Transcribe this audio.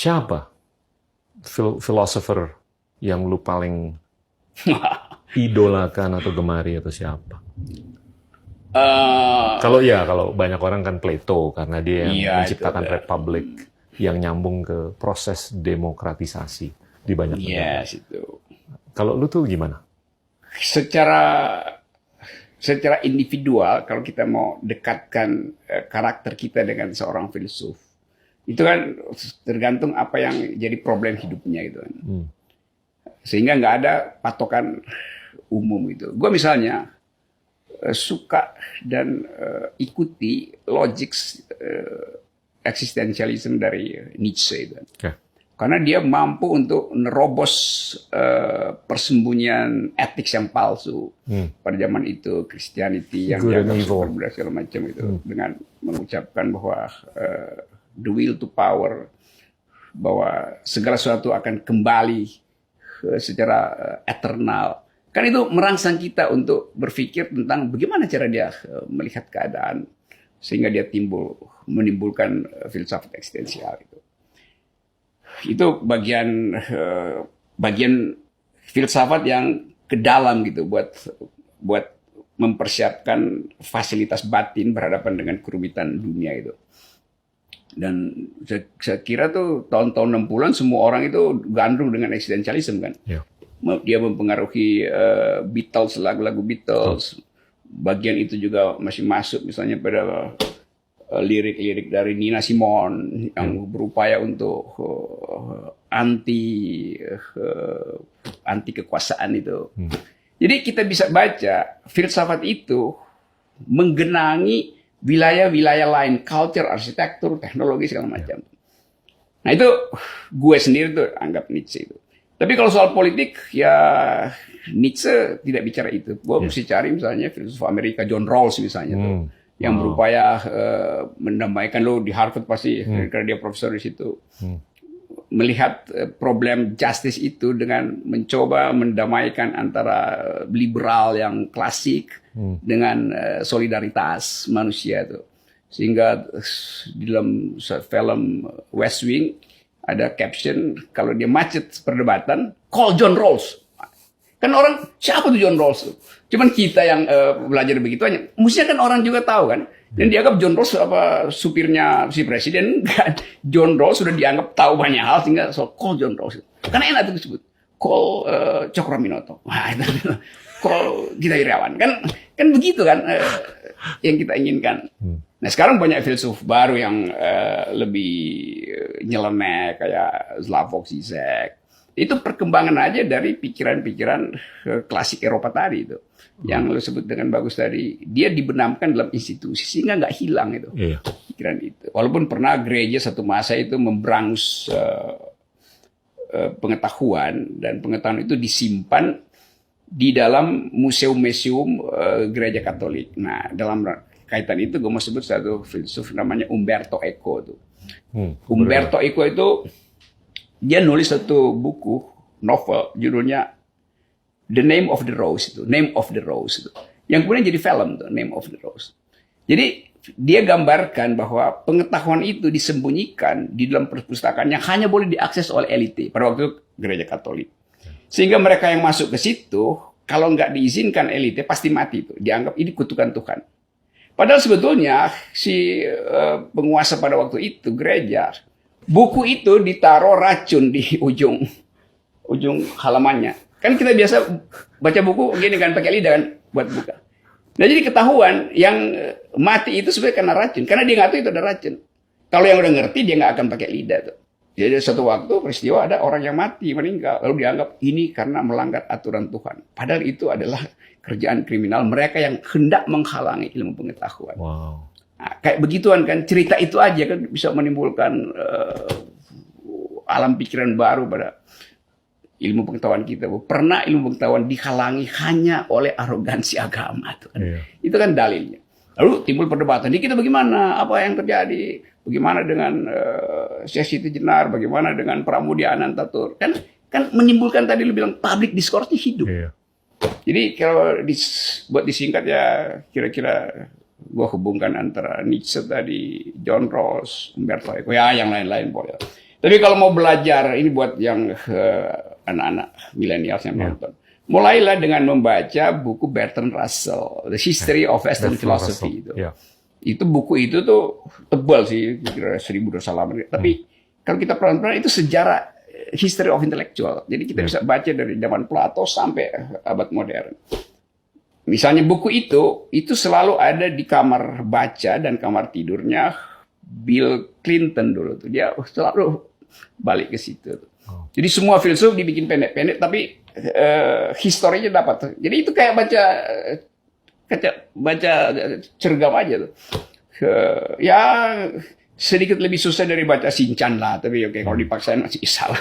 Siapa philosopher yang lu paling idolakan atau gemari atau siapa? Kalau banyak orang kan Plato karena dia yang menciptakan republik yang nyambung ke proses demokratisasi di banyak negara. Kalau lu tuh gimana? Secara individual, kalau kita mau dekatkan karakter kita dengan seorang filsuf, itu kan tergantung apa yang jadi problem hidupnya gitu kan. Sehingga nggak ada patokan umum itu. Gue misalnya suka dan ikuti logik eksistensialisme dari Nietzsche itu. Karena dia mampu untuk nerobos persembunyian etik yang palsu pada zaman itu, Christianity yang dianggap segala macam itu, dengan mengucapkan bahwa the will to power, bahwa segala sesuatu akan kembali secara eternal. Kan itu merangsang kita untuk berpikir tentang bagaimana cara dia melihat keadaan sehingga dia menimbulkan filsafat eksistensial itu. Itu bagian filsafat yang ke dalam gitu buat mempersiapkan fasilitas batin berhadapan dengan kerumitan dunia itu. Dan saya kira tuh tahun-tahun 60-an semua orang itu gandrung dengan eksistensialisme kan. Dia mempengaruhi Beatles, lagu-lagu Beatles. Bagian itu juga masih masuk misalnya pada lirik-lirik dari Nina Simone yang berupaya untuk anti kekuasaan itu. Jadi kita bisa baca filsafat itu menggenangi wilayah-wilayah lain, culture, arsitektur, teknologi segala macam. Nah itu gue sendiri tuh anggap Nietzsche itu. Tapi kalau soal politik ya Nietzsche tidak bicara itu. Gue mesti cari misalnya filsuf Amerika John Rawls misalnya tuh. Yang berupaya mendamaikan, lo di Harvard pasti karena dia profesor di situ, melihat problem justice itu dengan mencoba mendamaikan antara liberal yang klasik dengan solidaritas manusia itu. Sehingga di dalam film West Wing ada caption kalau dia macet perdebatan, call John Rawls. Kan orang, siapa tuh John Rawls? Cuman kita yang belajar begitu aja. Mestinya kan orang juga tahu kan. Dan dianggap John Rawls supirnya si presiden. Kan? John Rawls sudah dianggap tahu banyak hal sehingga call John Rawls. Karena enak itu disebut. Call Cokroaminoto. Wah, call Gita Irawan. Kan begitu kan yang kita inginkan. Nah sekarang banyak filsuf baru yang lebih nyeleneh kayak Slavoj Zizek. Itu perkembangan aja dari pikiran-pikiran klasik Eropa tadi itu. Yang lo sebut dengan bagus tadi. Dia dibenamkan dalam institusi sehingga nggak hilang itu. Pikiran itu. Walaupun pernah gereja satu masa itu memberangus pengetahuan. Dan pengetahuan itu disimpan di dalam museum-museum gereja Katolik. Nah dalam kaitan itu gue mau sebut satu filsuf namanya Umberto Eco tuh. Umberto Eco itu dia nulis satu buku novel judulnya The Name of the Rose itu, Name of the Rose itu. Yang kemudian jadi film tuh, Name of the Rose. Jadi dia gambarkan bahwa pengetahuan itu disembunyikan di dalam perpustakaan yang hanya boleh diakses oleh elite pada waktu itu gereja Katolik. Sehingga mereka yang masuk ke situ kalau nggak diizinkan elite pasti mati itu, dianggap ini kutukan Tuhan. Padahal sebetulnya si penguasa pada waktu itu gereja, buku itu ditaruh racun di ujung halamannya. Kan kita biasa baca buku gini kan pakai lidah kan buat buka. Nah jadi ketahuan yang mati itu sebenarnya karena racun. Karena dia nggak tahu itu ada racun. Kalau yang udah ngerti dia nggak akan pakai lidah tuh. Jadi suatu waktu peristiwa ada orang yang mati meninggal lalu dianggap ini karena melanggar aturan Tuhan. Padahal itu adalah kerjaan kriminal mereka yang hendak menghalangi ilmu pengetahuan. Nah, kayak begituan kan cerita itu aja kan bisa menimbulkan alam pikiran baru pada ilmu pengetahuan kita. Pernah ilmu pengetahuan dihalangi hanya oleh arogansi agama tuh kan. Itu kan dalilnya. Lalu timbul perdebatan. Di kita bagaimana? Apa yang terjadi? Bagaimana dengan Syekh Siti Jenar? Bagaimana dengan Pramudia Anantatur? Kan menimbulkan tadi lu bilang public discourse-nya hidup. Jadi kalau buat disingkat ya kira-kira gua hubungkan antara Nietzsche tadi, John Rawls, Umberto Eco, ya yang lain-lain boleh. Tapi kalau mau belajar, ini buat yang anak-anak milenial yang nonton. Mulailah dengan membaca buku Bertrand Russell, The History of Western Philosophy. Itu buku itu tuh tebal sih, kira 1.200 halaman. Tapi kalau kita pelan-pelan itu sejarah history of intellectual. Jadi kita bisa baca dari zaman Plato sampai abad modern. Misalnya buku itu selalu ada di kamar baca dan kamar tidurnya Bill Clinton dulu tuh. Dia selalu balik ke situ. Jadi semua filsuf dibikin pendek-pendek, tapi historinya dapat. Jadi itu kayak baca cergam aja tuh. Ya sedikit lebih susah dari baca Shinchan lah, tapi oke kalau dipaksain masih salah.